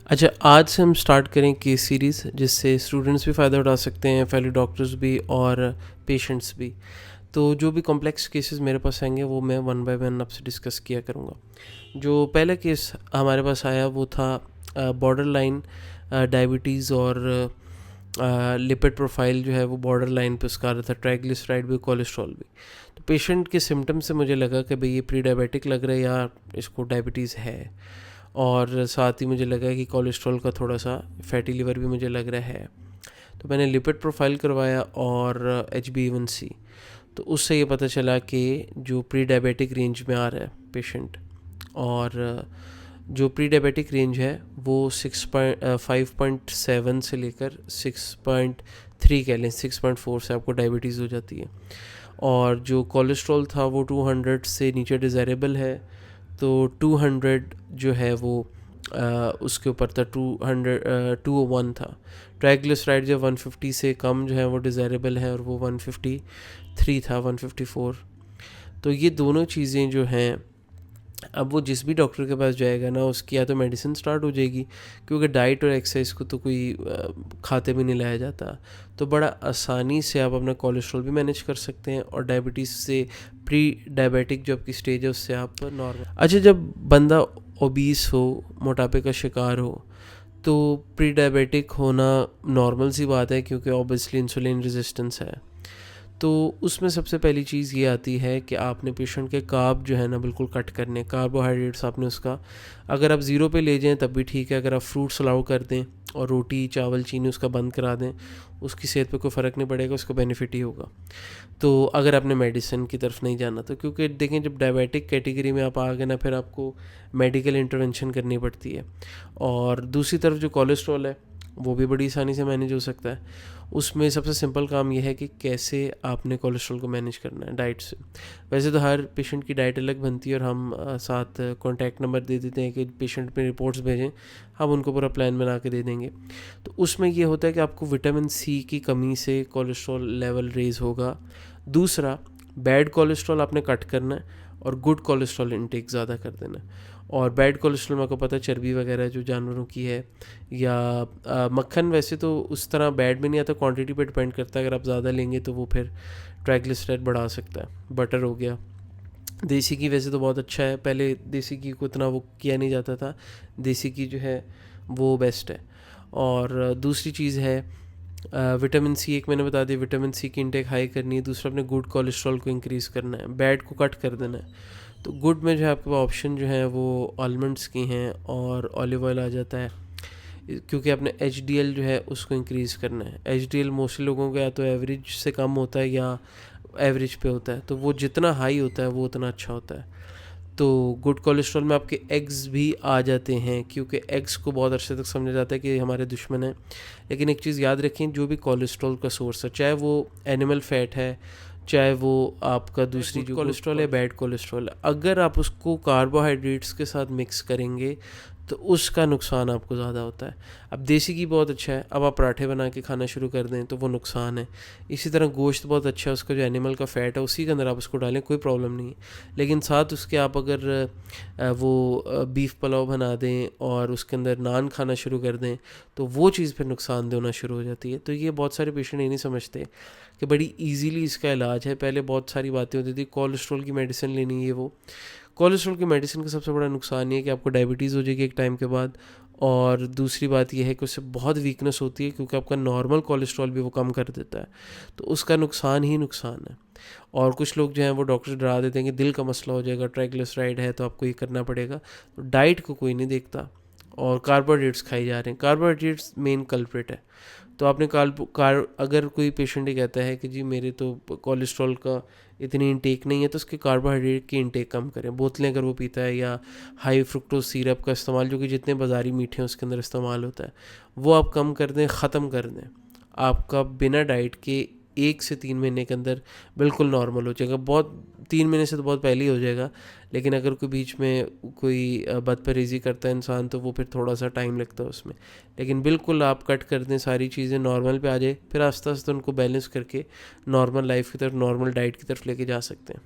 अच्छा, आज से हम स्टार्ट करें केस सीरीज़ जिससे स्टूडेंट्स भी फ़ायदा उठा सकते हैं, फेलो डॉक्टर्स भी और पेशेंट्स भी। तो जो भी कॉम्प्लेक्स केसेस मेरे पास आएंगे वो मैं वन बाय वन आपसे डिस्कस किया करूँगा। जो पहला केस हमारे पास आया वो था बॉर्डर लाइन डायबिटीज़ और लिपिड प्रोफाइल जो है वो बॉर्डर लाइन पे उसका आ रहा था, ट्राइग्लिसराइड भी, कोलेस्ट्रॉल भी। तो पेशेंट के सिम्टम से मुझे लगा कि भाई ये प्री डायबिटिक लग रहा है या इसको डायबिटीज़ है, और साथ ही मुझे लगा कि कोलेस्ट्रॉल का थोड़ा सा फैटी लिवर भी मुझे लग रहा है। तो मैंने लिपिड प्रोफाइल करवाया और HbA1c, तो उससे ये पता चला कि जो प्री डायबिटिक रेंज में आ रहा है पेशेंट, और जो प्री डायबिटिक रेंज है वो 5.7 से लेकर 6.3 कह लें, 6.4 से आपको डायबिटीज़ हो जाती है। और जो कोलेस्ट्रॉल था वो 200 से नीचे डिज़ायरेबल है, तो 200 जो है वो उसके ऊपर था, 201 था। ट्राइग्लिसराइड जो 150 से कम जो है वो डिज़ायरेबल है, और वो 153 था, 154। तो ये दोनों चीज़ें जो हैं, अब वो जिस भी डॉक्टर के पास जाएगा ना, उसकी या तो मेडिसिन स्टार्ट हो जाएगी, क्योंकि डाइट और एक्सरसाइज को तो कोई खाते में नहीं लाया जाता। तो बड़ा आसानी से आप अपना कोलेस्ट्रॉल भी मैनेज कर सकते हैं, और डायबिटीज़ से प्री डायबिटिक जो आपकी स्टेज है उससे आप नॉर्मल। अच्छा, जब बंदा ओबीस हो, मोटापे का शिकार हो, तो प्री डायबिटिक होना नॉर्मल सी बात है, क्योंकि ऑब्वियसली इंसुलिन रेजिस्टेंस है। तो उसमें सबसे पहली चीज़ ये आती है कि आपने पेशेंट के कार्ब जो है ना बिल्कुल कट करने, कार्बोहाइड्रेट्स आपने उसका, अगर आप ज़ीरो पे ले जाएं तब भी ठीक है, अगर आप फ्रूट्स अलाउ कर दें और रोटी चावल चीनी उसका बंद करा दें, उसकी सेहत पे कोई फ़र्क नहीं पड़ेगा, उसका बेनिफिट ही होगा। तो अगर आपने मेडिसिन की तरफ नहीं जाना, तो क्योंकि देखें जब डायबिटिक कैटेगरी में आप आ गए ना, फिर आपको मेडिकल इंटरवेंशन करनी पड़ती है। और दूसरी तरफ जो कोलेस्ट्रॉल है वो भी बड़ी आसानी से मैनेज हो सकता है। उसमें सबसे सिंपल काम यह है कि कैसे आपने कोलेस्ट्रॉल को मैनेज करना है डाइट से। वैसे तो हर पेशेंट की डाइट अलग बनती है, और हम साथ कॉन्टैक्ट नंबर दे देते हैं कि पेशेंट में रिपोर्ट्स भेजें, हम उनको पूरा प्लान बना के दे देंगे। तो उसमें ये होता है कि आपको विटामिन सी की कमी से कोलेस्ट्रॉल लेवल रेज होगा। दूसरा, बैड कोलेस्ट्रॉल आपने कट करना है और गुड कोलेस्ट्रॉल इनटेक ज़्यादा कर देना है। और बैड कोलेस्ट्रॉल में आपको पता है चर्बी वगैरह जो जानवरों की है, या मक्खन वैसे तो उस तरह बैड में नहीं आता, क्वांटिटी पे डिपेंड करता है। अगर आप ज़्यादा लेंगे तो वो फिर ट्राइग्लिसराइड बढ़ा सकता है। बटर हो गया, देसी घी वैसे तो बहुत अच्छा है, पहले देसी घी को इतना वो किया नहीं जाता था, देसी घी जो है वो बेस्ट है। और दूसरी चीज़ है विटामिन सी, एक मैंने बता दिया, विटामिन सी की इंटेक हाई करनी है। दूसरा, अपने गुड कोलेस्ट्रॉल को इंक्रीज़ करना है, बैड को कट कर देना है। तो गुड में जो है आपके पास ऑप्शन जो है वो आलमंड्स की हैं और ऑलिव ऑयल आ जाता है, क्योंकि आपने HDL जो है उसको इंक्रीज़ करना है। HDL मोस्टली लोगों का या तो एवरेज से कम होता है या एवरेज पे होता है, तो वो जितना हाई होता है वो उतना अच्छा होता है। तो गुड कोलेस्ट्रॉल में आपके एग्स भी आ जाते हैं, क्योंकि एग्स को बहुत अरसे तक समझा जाता है कि हमारे दुश्मन हैं। लेकिन एक चीज़ याद रखें, जो भी कोलेस्ट्रॉल का सोर्स है, चाहे वो एनिमल फैट है, चाहे वो आपका दूसरी जो कोलेस्ट्रॉल है, बैड कोलेस्ट्रॉल है, अगर आप उसको कार्बोहाइड्रेट्स के साथ मिक्स करेंगे तो उसका नुकसान आपको ज़्यादा होता है। अब देसी घी बहुत अच्छा है, अब आप पराठे बना के खाना शुरू कर दें तो वो नुकसान है। इसी तरह गोश्त बहुत अच्छा है, उसका जो एनिमल का फ़ैट है उसी के अंदर आप उसको डालें, कोई प्रॉब्लम नहीं है। लेकिन साथ उसके आप अगर वो बीफ पुलाव बना दें और उसके अंदर नान खाना शुरू कर दें, तो वो चीज़ फिर नुकसानदेह होना शुरू हो जाती है। तो ये बहुत सारे पेशेंट ये नहीं समझते कि बड़ी ईजीली इसका इलाज है। पहले बहुत सारी बातें होती थी, कोलेस्ट्रॉल की मेडिसिन लेनी है वो। कोलेस्ट्रॉल की मेडिसिन का सबसे बड़ा नुकसान ये है कि आपको डायबिटीज़ हो जाएगी एक टाइम के बाद, और दूसरी बात यह है कि उससे बहुत वीकनेस होती है, क्योंकि आपका नॉर्मल कोलेस्ट्रॉल भी वो कम कर देता है। तो उसका नुकसान ही नुकसान है। और कुछ लोग जो हैं वो डॉक्टर डरा देते हैं कि दिल का मसला हो जाएगा, ट्राइग्लिसराइड है तो आपको ये करना पड़ेगा। तो डाइट को कोई नहीं देखता, और कार्बोहाइड्रेट्स खाई जा रहे हैं। कार्बोहाइड्रेट्स मेन कल्प्रिट है। तो आपने अगर कोई पेशेंट ये कहता है कि जी मेरे तो कोलेस्ट्रॉल का इतनी इंटेक नहीं है, तो उसके कार्बोहाइड्रेट की इंटेक कम करें। बोतलें अगर वो पीता है, या हाई फ्रुक्टोज सिरप का इस्तेमाल, जो कि जितने बाज़ारी मीठे हैं उसके अंदर इस्तेमाल होता है, वो आप कम कर दें, ख़त्म कर दें। आपका बिना डाइट के 1 से 3 महीने के अंदर बिल्कुल नॉर्मल हो जाएगा। बहुत 3 महीने से तो बहुत पहले ही हो जाएगा, लेकिन अगर कोई बीच में कोई बदपरहेज़ी करता है इंसान, तो वो फिर थोड़ा सा टाइम लगता है उसमें। लेकिन बिल्कुल आप कट कर दें, सारी चीज़ें नॉर्मल पे आ जाए, फिर आस्ते आस्ते उनको बैलेंस करके नॉर्मल लाइफ की तरफ, नॉर्मल डाइट की तरफ लेके जा सकते हैं।